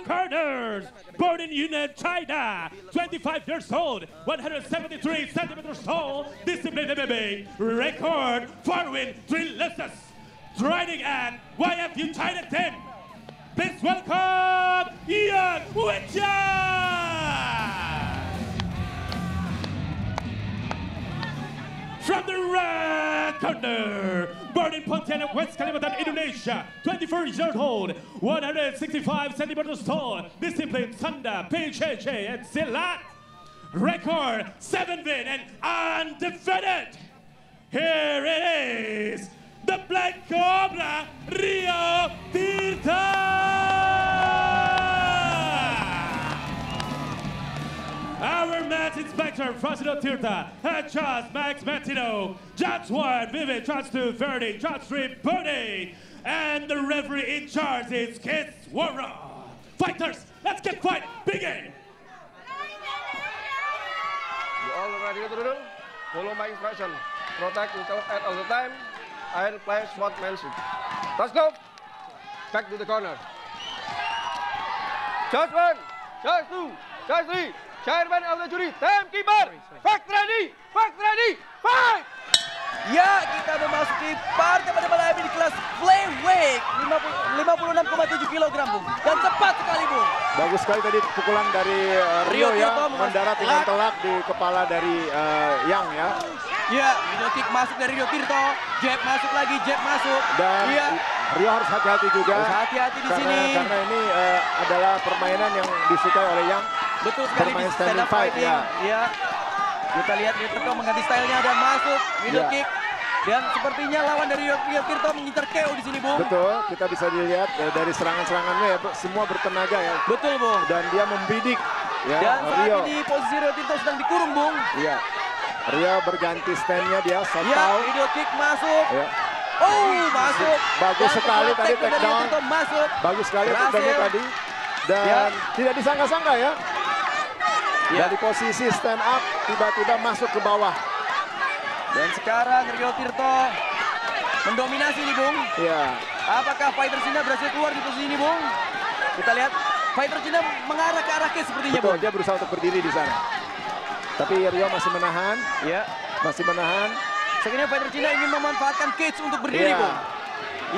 corners. Born in Yunnan, China. 25 years old. 173 centimeters tall. Discipline MMA. Record 4 wins, 3 losses. Training at YFU China team. Please welcome Ian Wichan. From the red corner, born in Pontianak, West Kalimantan, Indonesia, 24 years old, 165 centimeters tall, discipline Sanda, PJJ, and Silat. Record 7 win and undefeated. Here it is, the Black Cobra, Rio Tirta. Our match inspector, Francino Tirta, head judge Max Martino, judge 1, Vivid, judge 2, Verdi, judge 3, Bernie, and the referee in charge is Kids Warra. Fighters, let's get fight, begin! You all ready to do? Follow my instruction. Protect yourself at all the time and play sportsmanship. Let's go! Back to the corner. Judge 1, judge 2, judge 3. Chairman of the jury, timekeeper, fight ready, fight! Ya, kita memasuki part pada malam ini di kelas flyweight 56,7 kg, Bung. Dan cepat sekali, Bung. Bagus sekali tadi pukulan dari Rio ya, mendarat dengan telak di kepala dari Yang ya. Ya, middle kick masuk dari Rio Tirto, jab masuk lagi, jab masuk. Dan ya. Rio harus hati-hati juga. Harus hati-hati di sini. Karena ini adalah permainan yang disukai oleh Yang. Betul sekali, bermain di standing fight ya. Ya. Kita lihat Rio Tirto mengganti stylenya dan masuk middle kick. Dan sepertinya lawan dari Rio Tirto mengincar KO di sini, Bung. Betul, kita bisa dilihat dari serangan-serangannya ya, semua bertenaga ya. Betul, Bung. Dan dia membidik ya, dan saat Rio. ini posisi Rio Tirto sedang dikurung, Bung. Iya. Rio berganti standnya dia, ya, middle kick masuk. Ya. Oh, masuk. Bagus dan sekali tadi take down. Masuk. Bagus sekali take tadi. Dan tidak disangka-sangka ya. Dari posisi stand up tiba-tiba masuk ke bawah. Dan sekarang Rio Tirto mendominasi nih, Bung. Iya. Apakah fighter Cina berhasil keluar di posisi ini, Bung? Kita lihat fighter Cina mengarah ke arah cage sepertinya, Betul, Bung. dia berusaha untuk berdiri di sana. Tapi Rio masih menahan. Ya, masih menahan. Sebenarnya fighter Cina ingin memanfaatkan cage untuk berdiri, Bung.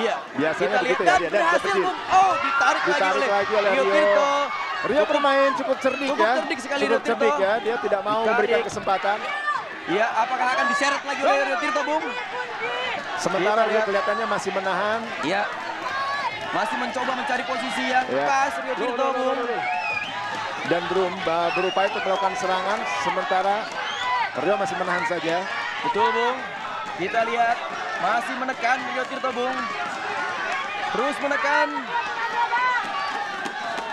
Iya. Biasanya kita lihat begitu dan ya. berhasil, Bung. Oh, ditarik lagi oleh Rio Tirto. Rio bermain cukup cerdik ya. Cerdik sekali cukup cerdik ya. Dia tidak mau memberikan kesempatan. Ya, apakah akan diseret lagi oleh Rio Tirto, Bung? Sementara Rio kelihatannya masih menahan. Ya, masih mencoba mencari posisi yang pas Rio Tirto, Bung. Dan berupaya untuk melakukan serangan. Sementara Rio masih menahan saja. Betul, Bung. Kita lihat masih menekan Rio Tirto, Bung. Terus menekan.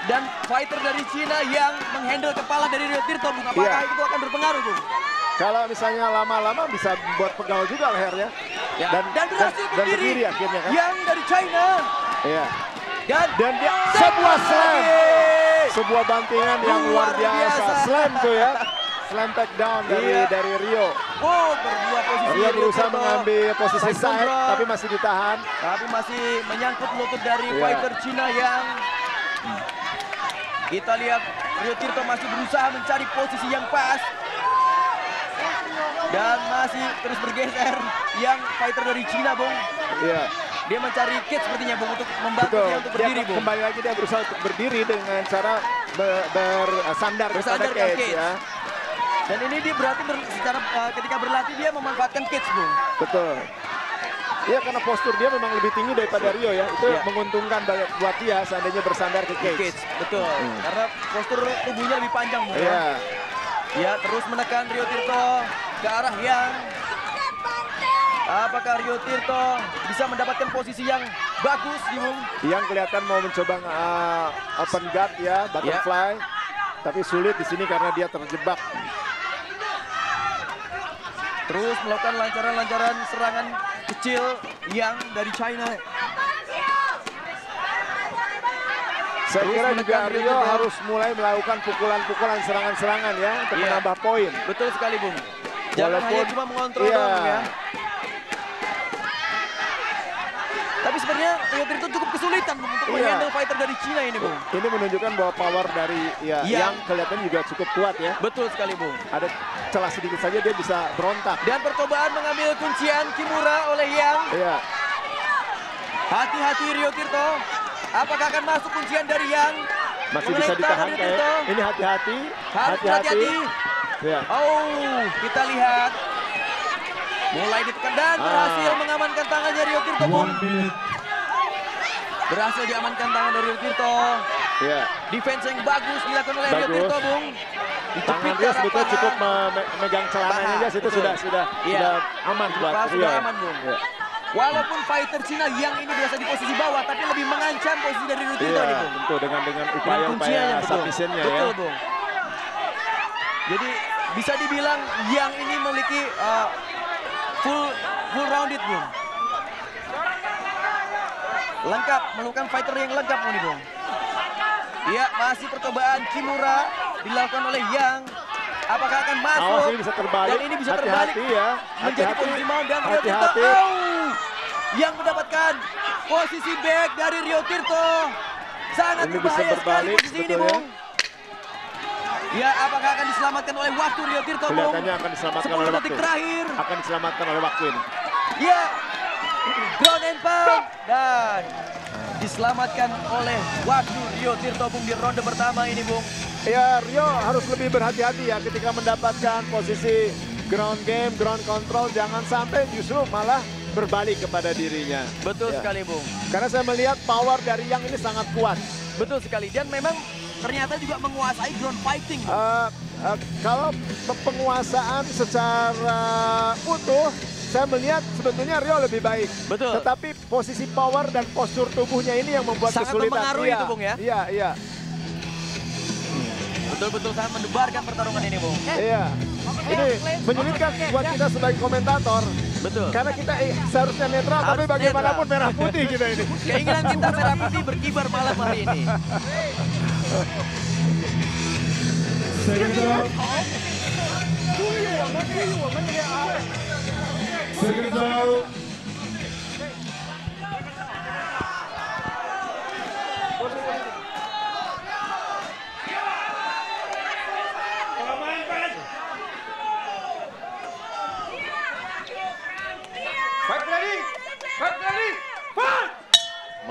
Dan fighter dari Cina yang menghandle kepala dari Rio Tirto, Bung. Apakah itu akan berpengaruh, Bung? Kalau misalnya lama-lama bisa buat pegal juga lehernya. Ya. Dan berhasil berdiri akhirnya kan. Yang dari China. Iya. Dan dia sebuah slam. Sebuah bantingan yang luar biasa. Slam tuh ya. Slam takedown dari Rio. Oh, berdua posisi. Rio berusaha mengambil posisi side tapi masih ditahan. Tapi masih menyangkut lutut dari fighter Cina yang kita lihat Rio Tirto masih berusaha mencari posisi yang pas. Dan masih terus bergeser yang fighter dari Cina, Bung. Iya. Dia mencari cage sepertinya, Bung, untuk membantu dia untuk berdiri, Bung. Kembali lagi dia berusaha untuk berdiri dengan cara bersandar kepada cage ya. Dan ini dia berarti secara ketika berlatih dia memanfaatkan cage, Bung. Betul. Iya, karena postur dia memang lebih tinggi daripada Rio ya. Itu menguntungkan buat dia seandainya bersandar ke cage. Betul. Karena postur tubuhnya lebih panjang, Bung. Iya. Ya, terus menekan Rio Tirto ke arah Yang. Apakah Rio Tirto bisa mendapatkan posisi yang bagus, Bung? Yang kelihatan mau mencoba open guard ya, butterfly. Tapi sulit di sini karena dia terjebak. Terus melakukan lancaran-lancaran serangan kecil yang dari China. Saya kira juga Rio harus mulai melakukan pukulan-pukulan serangan-serangan ya untuk menambah poin. Betul sekali, Bung. Jangan hanya cuma mengontrol doang ya. Tapi sebenarnya Rio Tirto cukup kesulitan Bung, untuk menghandle fighter dari Cina ini Bung. Ini menunjukkan bahwa power dari yang kelihatan juga cukup kuat ya. Betul sekali Bung. Ada celah sedikit saja dia bisa berontak. Dan percobaan mengambil kuncian Kimura oleh Yang. Iya. Hati-hati Rio Tirto. Apakah akan masuk kuncian dari Yang? Masih bisa ditahan kayak. Ini hati-hati. Hati-hati. Ya. Oh, kita lihat. Mulai ditekan dan berhasil mengamankan tangannya Rio Tirto Bung. Berhasil diamankan tangan dari Rio Tirto. Iya. Defense yang bagus dilakukan oleh Rio Tirto Bung. Tangan Rio sebetulnya cukup memegang celananya aja, situ sudah aman buat Rio. Sudah aman Bung. Ya. Walaupun fighter Cina yang ini biasa di posisi bawah, tapi lebih mengancam posisi dari Rio Tirto ini Bung. Tentu dengan upaya-upaya submissionnya ya. Betul Bung. Jadi bisa dibilang yang ini memiliki full rounded Bung. Lengkap, memerlukan fighter yang lengkap ini Bung. Iya, masih percobaan Kimura dilakukan oleh Yang. Apakah akan masuk? Awas, ini bisa terbalik. Dan ini bisa terbalik. Hati-hati ya. Menjadi posisi mount dan Rio Tirto. Hati-hati. Yang mendapatkan posisi back dari Rio Tirto. Sangat Ini bisa berbahaya sekali berbalik posisi ini Bung. Ya, apakah akan diselamatkan oleh waktu Rio Tirto Bung? Kelihatannya akan diselamatkan oleh 10 waktu. detik terakhir. Akan diselamatkan oleh waktu ini. Ya, ground and pound dan diselamatkan oleh waktu Rio Tirto Bung di ronde pertama ini Bung. Ya, Rio harus lebih berhati-hati ya ketika mendapatkan posisi ground game, ground control. Jangan sampai justru malah berbalik kepada dirinya. Betul ya. sekali Bung. Karena saya melihat power dari Yang ini sangat kuat. Betul sekali. Dan memang ternyata juga menguasai ground fighting. Kalau penguasaan secara utuh, saya melihat sebetulnya Rio lebih baik. Betul. Tetapi posisi power dan postur tubuhnya ini yang membuat sangat kesulitan. Mempengaruhi itu Bung ya. Iya, iya. Betul-betul sangat mendebarkan pertarungan ini Bung. Iya. Ini menyulitkan buat kita sebagai komentator. Betul. Karena kita seharusnya netral, tapi bagaimanapun merah putih kita ini. Keinginan kita merah putih berkibar malam hari ini.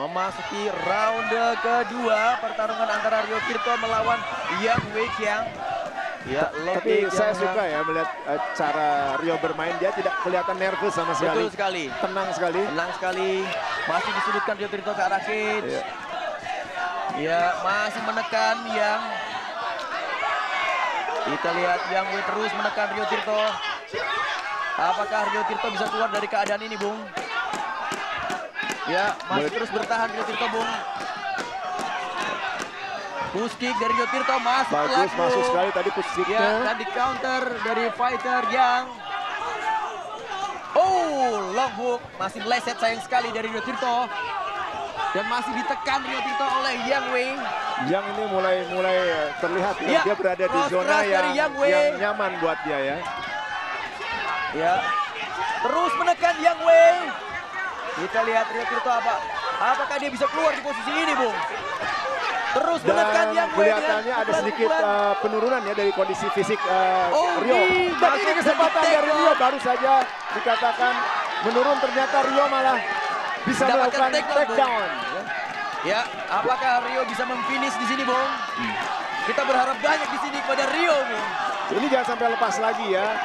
Memasuki ronde kedua pertarungan antara Rio Tirto melawan Yang Weiqiang. Ya, tapi saya suka ya melihat cara Rio bermain, dia tidak kelihatan nervous sama sekali. Betul sekali. Tenang sekali. Tenang sekali. Masih disudutkan Rio Tirto ke arah cage. Ya, masih menekan Yang. Kita lihat Yang Wei terus menekan Rio Tirto. Apakah Rio Tirto bisa keluar dari keadaan ini, Bung? Ya, masih terus bertahan Rio Tirto, Bung. Push kick dari Rio Tirto masuk. Bagus, masuk sekali tadi push kicknya. Ya, dan di counter dari fighter Yang. Oh, long hook. Masih meleset sayang sekali dari Rio Tirto. Dan masih ditekan Rio Tirto oleh Yang Wei. Yang ini mulai terlihat ya, dia berada di zona yang nyaman buat dia ya. Ya, terus menekan Yang Wei. Kita lihat Rio Tirto apakah dia bisa keluar di posisi ini, Bung? Terus menekan Yang Wei. Kelihatannya ada sedikit penurunan ya dari kondisi fisik Rio. Dan ini masuk kesempatan dari dari Rio, baru saja dikatakan menurun, ternyata Rio malah bisa melakukan takedown. Ya, apakah Rio bisa memfinish di sini, Bung? Kita berharap banyak di sini kepada Rio, Bung. Ini jangan sampai lepas lagi ya.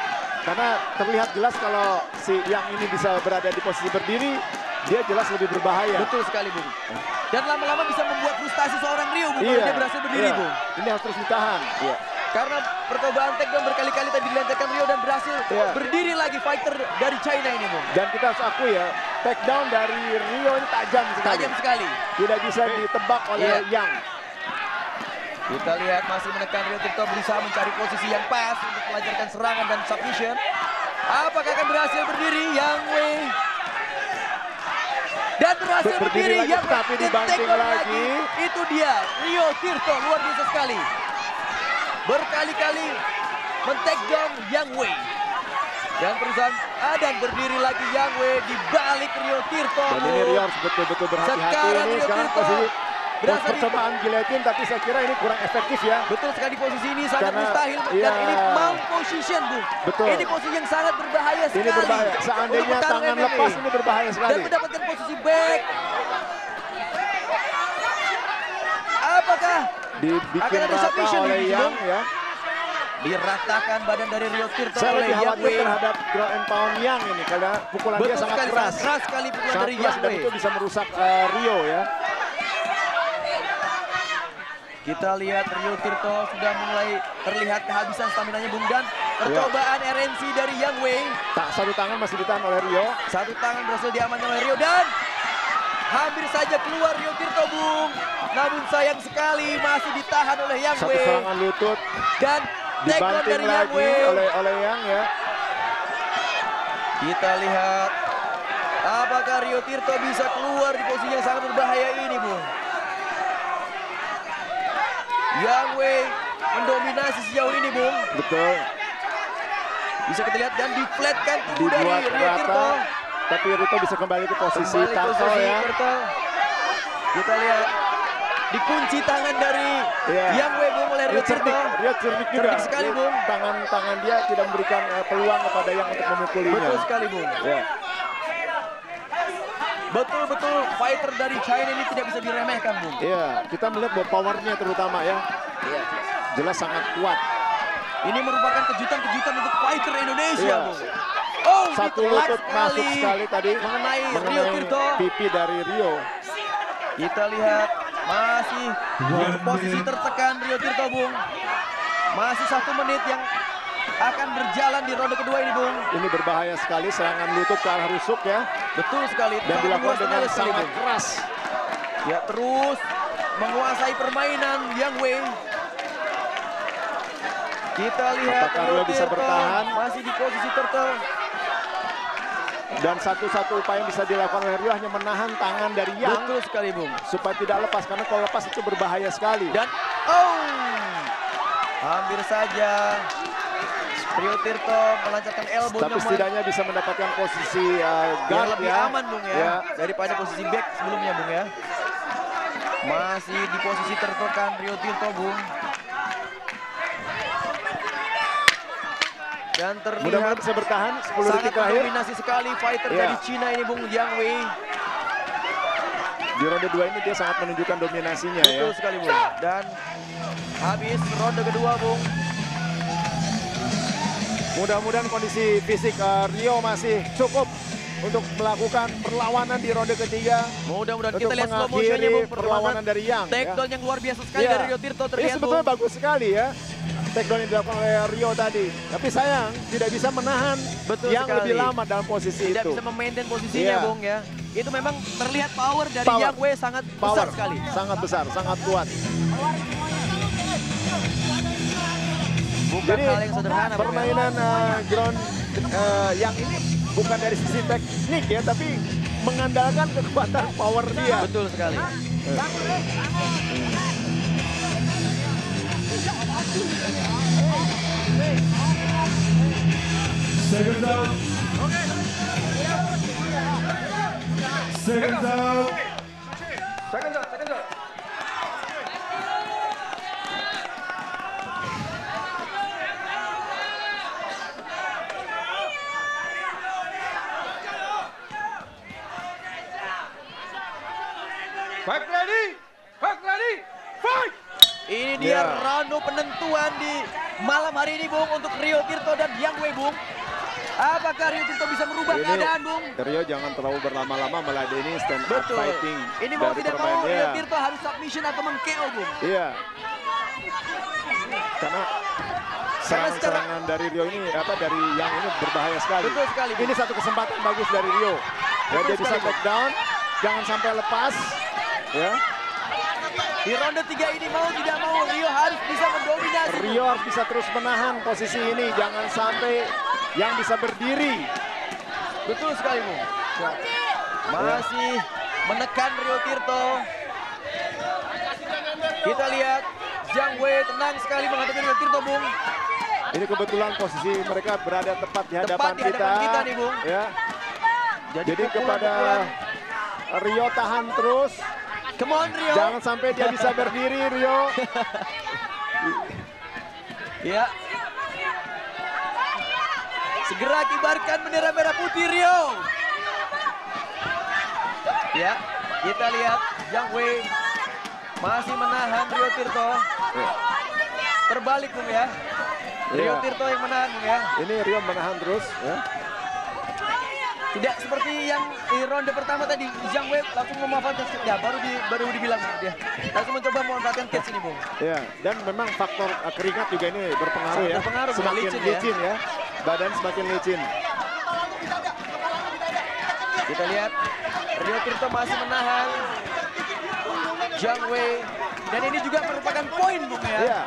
Karena terlihat jelas kalau si Yang ini bisa berada di posisi berdiri, dia jelas lebih berbahaya. Betul sekali, Bung. Dan lama-lama bisa membuat frustasi seorang Rio, Bung, kalau dia berhasil berdiri, Bung. Ini harus terus ditahan. Iya. Karena percobaan takedown berkali-kali tadi dilancarkan Rio dan berhasil berdiri lagi fighter dari China ini, Bung. Dan kita harus akui ya, takedown dari Rio ini tajam sekali. Tajam sekali. Tidak bisa ditebak oleh Yang. Kita lihat masih menekan Rio Tirto, berusaha mencari posisi yang pas untuk melancarkan serangan dan submission. Apakah akan berhasil berdiri Yang Wei? Dan berhasil berdiri Yang Wei, tapi dibanting lagi. Itu dia Rio Tirto, luar biasa sekali. Berkali-kali men-takedown Yang Wei. Dan perusahaan Dan berdiri lagi Yang Wei di balik Rio Tirto. Dan ini Rio harus betul-betul berhati-hati Sekarang ini. Rio Sekarang Tirto posisi berasa di- percobaan giletin, tapi saya kira ini kurang efektif ya. Betul sekali posisi ini sangat Karena, mustahil. Dan iya. ini mount position, Bung. Betul. Ini posisi yang sangat berbahaya sekali. Ini berbahaya. Seandainya untuk petarung tangan MMA. lepas ini berbahaya Dan sekali. mendapatkan posisi back. Apakah Dibikin akan ada rata submission oleh di sini, Yang Bung? ya. Diratakan badan dari Rio Tirto Saya oleh lebih Yang khawatir Wei. terhadap ground and pound Yang ini karena pukulan dia Betul sangat sekali, keras. sangat keras sekali pukulan Sangat dari keras Yang dan Wei. itu bisa merusak Rio ya. Kita lihat Rio Tirto sudah mulai terlihat kehabisan staminanya, Bung. Dan percobaan RNC dari Yang Wei. Tak, satu tangan masih ditahan oleh Rio. Satu tangan berhasil diamankan oleh Rio dan hampir saja keluar Rio Tirto, Bung. Namun sayang sekali masih ditahan oleh Yang Satu Wei. serangan lutut Dan takedown dibanting dari Yang lagi Wei. oleh Yang ya. Kita lihat apakah Rio Tirto bisa keluar di posisi yang sangat berbahaya ini, Bung. Yang Wei mendominasi sejauh ini, Bung. Betul. Bisa kita lihat dan di-flatkan tubuh dari Dibuat Rio Tirto. rata. Tapi Rio bisa kembali ke posisi Kembali tackle posisi ya. Tirto. Kita lihat dikunci tangan dari Iya. Yang Wei, Bung, oleh Rio Tirto. Rio cerdik juga. Cerdik sekali, Bung. Tangan dia tidak memberikan peluang kepada Yang untuk memukulinya. Betul sekali, Bung. Ya. Betul-betul fighter dari China ini tidak bisa diremehkan, Bung. Iya, kita melihat bahwa powernya terutama ya. Iya. Jelas sangat kuat. Ini merupakan kejutan-kejutan untuk fighter Indonesia, Iya. Bung. Oh, Satu ditolak lutut masuk sekali tadi mengenai Rio Tirto. pipi dari Rio. Kita lihat masih posisi tertekan Rio Tirto, Bung. Masih 1 menit yang akan berjalan di ronde kedua ini, Bung. Ini berbahaya sekali, serangan lutut ke arah rusuk ya. Betul sekali. Dan dilakukan dengan Luas sekali, sangat Bung. keras. Ya, terus menguasai permainan Yang Wei. Kita lihat Apakah Rio bisa Tirto bertahan? masih di posisi turtle. Dan satu-satu upaya yang bisa dilakukan oleh Rio hanya menahan tangan dari Yang Betul sekali, Bung. supaya tidak lepas, karena kalau lepas itu berbahaya sekali. Dan hampir saja Rio Tirto melancarkan elbow Tapi setidaknya bisa mendapatkan posisi yang guard lebih ya. aman, Bung, ya, daripada posisi back sebelumnya, Bung, ya. Masih di posisi tertekan Rio Tirto, Bung. Dan terlihat Mudah-mudahan bisa bertahan 10 sangat detik terakhir. dominasi sekali fighter Iya. dari Cina ini, Bung, Yang Wei. Di ronde 2 ini dia sangat menunjukkan dominasinya ya. Betul sekali, Bung. Dan habis ronde kedua, Bung. Mudah-mudahan kondisi fisik Rio masih cukup untuk melakukan perlawanan di ronde ketiga. Mudah-mudahan Untuk kita lihat slow motionnya, mengakhiri Bung. perlawanan dari Yang. Takedown yang luar biasa sekali Iya. dari Rio Tirto Ini terlihat, sebetulnya Bung. bagus sekali ya. Takedown yang dilakukan oleh Rio tadi. Tapi sayang tidak bisa menahan Betul Yang sekali. lebih lama dalam posisi Tidak itu. bisa memaintain posisinya, Iya. Bung, ya. Itu memang terlihat power dari Power. Yang Wei sangat besar sekali. Sangat besar, sangat kuat. Bukan Jadi hal yang sederhana, Bung, ya. permainan ground Yang ini bukan dari sisi teknik ya, tapi mengandalkan kekuatan power dia. Betul sekali. Seconds out. Seconds out. Second out. Fight ready, fight! Ini dia Ya. round penentuan di malam hari ini, Bung, untuk Rio Tirto dan Yang Wei, Bung. Apakah Rio Tirto bisa merubah keadaan, Bung? Rio jangan terlalu berlama-lama, malah ini stand up Betul. fighting. Ini mau dari tidak mau permainan Rio dia. Tirto harus submission atau meng-KO, Bung. Iya. Karena serangan dari Rio ini, dari Yang ini berbahaya sekali. Betul sekali, Bung. Ini satu kesempatan bagus dari Rio. Ya, Betul dia bisa sekali, Bung. take down, jangan sampai lepas. Ya, Di ronde 3 ini mau tidak mau Rio harus bisa mendominasi. Bung. Rio harus bisa terus menahan posisi ini, jangan sampai Yang bisa berdiri. Betul sekali, Bung. Masih menekan Rio Tirto. Kita lihat Yang Wei tenang sekali menghadapi Rio Tirto, Bung. Ini kebetulan posisi mereka berada tepat di hadapan kita nih, Bung. Ya. Jadi kepada Rio tahan terus. Come on, Rio. Jangan sampai dia bisa berdiri, Rio. Ya. Segera kibarkan bendera merah putih, Rio. Ya, kita lihat Zhang Wei masih menahan Rio Tirto. Terbalik, Bung ya. Rio Tirto yang menahan, Bung ya. Ini Rio menahan terus. Ya. Tidak seperti yang di ronde pertama tadi, Zhang Wei langsung memanfaatkan catch. Ya, baru dibilang dia. Langsung mencoba memanfaatkan catch ini, Bung. Ya, dan memang faktor keringat juga ini berpengaruh ya. Berpengaruh, semakin licin ya. Badan semakin licin. Kita lihat Rio Tirto masih menahan Zhang Wei. Dan ini juga merupakan poin, Bung ya. Iya.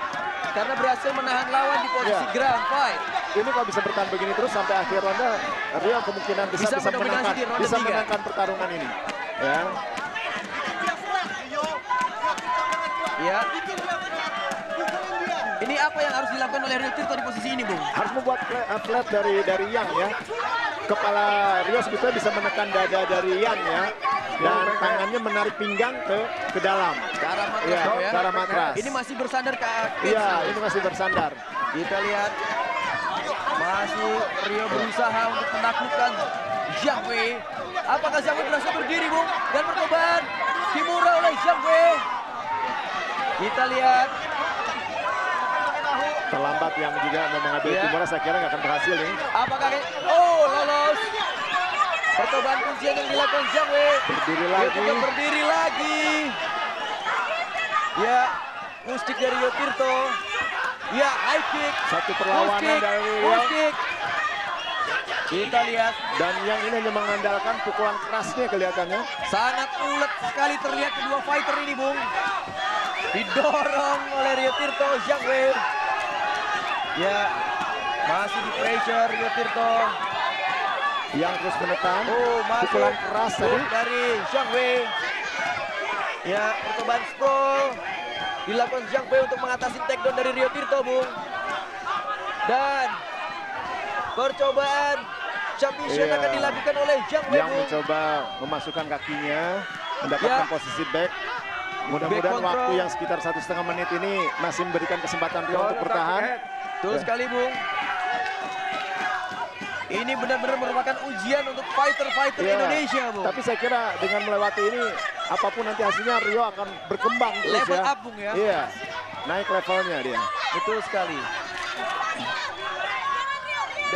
Karena berhasil menahan lawan di posisi ground fight. Ini kalau bisa bertahan begini terus sampai akhir ronde, Rio kemungkinan bisa menangkan pertarungan ini. Ya. Ya. Ini apa yang harus dilakukan oleh Rio Tirto di posisi ini, Bung? Harus membuat flat dari Yang ya. Kepala Rio sebetulnya bisa menekan dada dari Yang ya. Dan tangannya menarik pinggang ke dalam. Ke arah matras, ya, ya. Ke arah matras. Ini masih bersandar ke Iya, ini masih bersandar. Kita lihat masih Rio berusaha untuk menaklukkan Zhang Wei. Apakah Zhang Wei berhasil berdiri, Bung? Dan percobaan Kimura oleh Zhang Wei. Kita lihat. Terlambat Yang juga mengambil Kimura, saya kira nggak akan berhasil nih. Apakah lolos? Percobaan kuncian yang dilakukan Zhang Wei. Berdiri lagi. Ya, push kick dari Rio Tirto. Ya, high kick. Satu perlawanan dari Rio. Kita lihat. Dan Yang ini hanya mengandalkan pukulan kerasnya kelihatannya. Sangat ulet sekali terlihat kedua fighter ini, Bung. Didorong oleh Rio Tirto, Zhang Wei. Ya, masih di pressure Rio Tirto. Yang terus menekan. Pukulan keras tadi dari Zhang Wei. Ya, percobaan sprawl dilakukan Zhang Wei untuk mengatasi takedown dari Rio Tirto, Bung. Dan percobaan submission akan dilakukan oleh Zhang Wei, Yang mencoba memasukkan kakinya, mendapatkan posisi back. Mudah-mudahan waktu yang sekitar 1,5 menit ini masih memberikan kesempatan Rio untuk bertahan. Betul sekali, Bung. Ini benar-benar merupakan ujian untuk fighter-fighter Indonesia, Bung. Tapi saya kira dengan melewati ini, apapun nanti hasilnya, Rio akan berkembang terus level ya. up, Bung ya. Iya, naik levelnya dia. Betul sekali.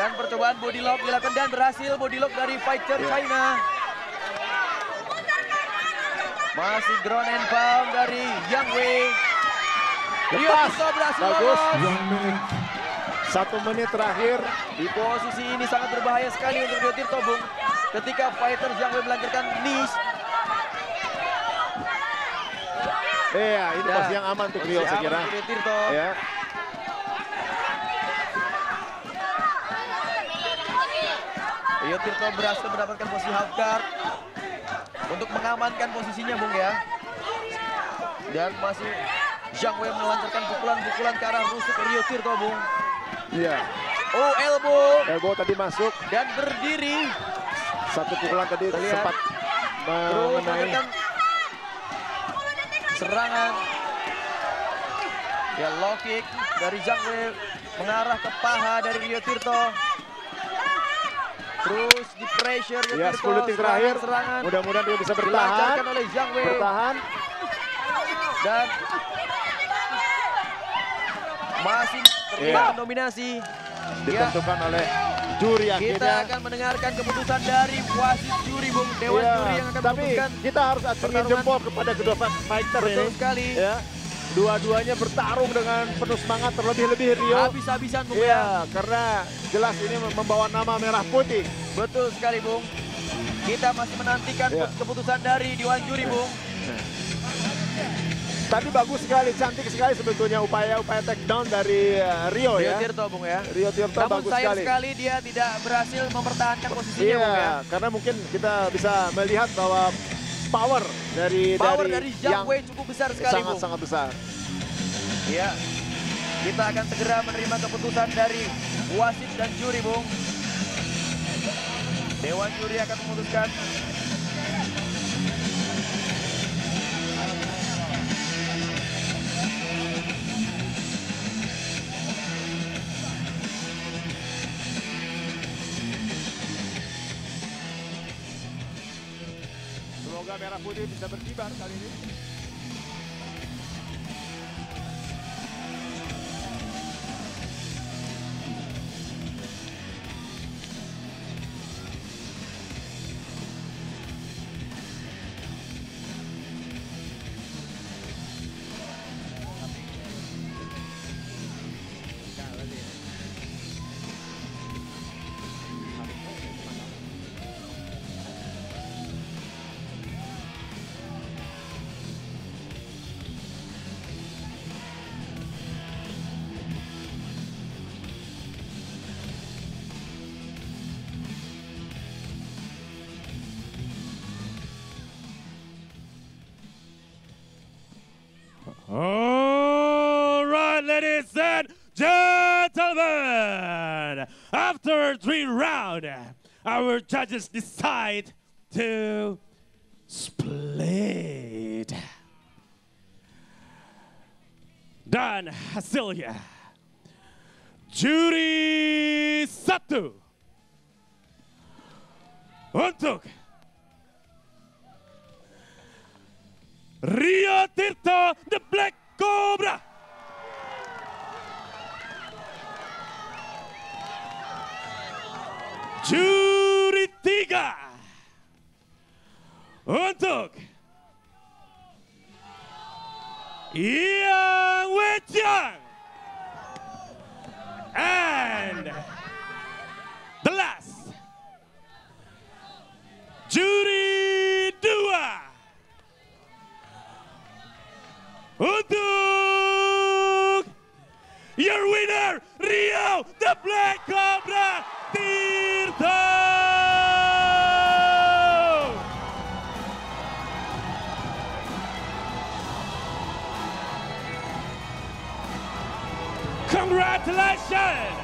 Dan percobaan body lock dilakukan dan berhasil body lock dari fighter China. Masih ground and pound dari Zhang Wei. Rio Tirto berhasil lolos. 1 menit terakhir. Di posisi ini sangat berbahaya sekali untuk Rio Tirto, Bung. Ketika fighter Zhang Wei melancarkan knees. Iya, ini posisi yang aman untuk Rio saya kira. Rio Tirto. Ya. Rio Tirto berhasil mendapatkan posisi half guard untuk mengamankan posisinya, Bung ya. Dan masih Zhang Wei melancarkan pukulan-pukulan ke arah rusuk Rio Tirto, Bung. Iya. Oh, elbow. Elbow tadi masuk. Dan berdiri. Satu pukulan tadi sempat mengenai serangan. Ya, low kick dari Zhang Wei mengarah ke paha dari Rio Tirto. Terus di pressure Rio Tirto. 10 detik terakhir. Mudah-mudahan dia bisa bertahan. Dilancarkan oleh Zhang Wei. Bertahan. Dan masih terlihat dominasi. Ditentukan oleh juri akhirnya. Kita akan mendengarkan keputusan dari wasit juri, Bung. Dewan juri yang akan memutuskan. Kita harus acungin jempol kepada kedua fighter ini. Betul sekali. Ya. Dua-duanya bertarung dengan penuh semangat, terlebih-lebih Rio. Habis-habisan, Bung. Iya, karena jelas ini membawa nama merah putih. Betul sekali, Bung. Kita masih menantikan keputusan dari Dewan juri, Bung. Tadi bagus sekali, cantik sekali sebetulnya upaya-upaya takedown dari Rio ya. Rio Tirto, Bung ya. Rio Tirto namun bagus sayang sekali. dia tidak berhasil mempertahankan posisinya, Bung ya. Karena mungkin kita bisa melihat bahwa power dari Zhang Wei cukup besar sekali, Bung. Sangat besar. Iya. Kita akan segera menerima keputusan dari wasit dan juri, Bung. Dewan juri akan memutuskan. Semoga merah putih bisa berkibar kali ini. All right, ladies and gentlemen, after 3 rounds, our judges decide to split. Dan hasilnya, juri 1 untuk Rio Tirto, The Black Cobra. Juri 3 untuk Yang Wei-Chiang. And the last, juri 2 untuk your winner, Rio the Black Cobra Tirto. Congratulations!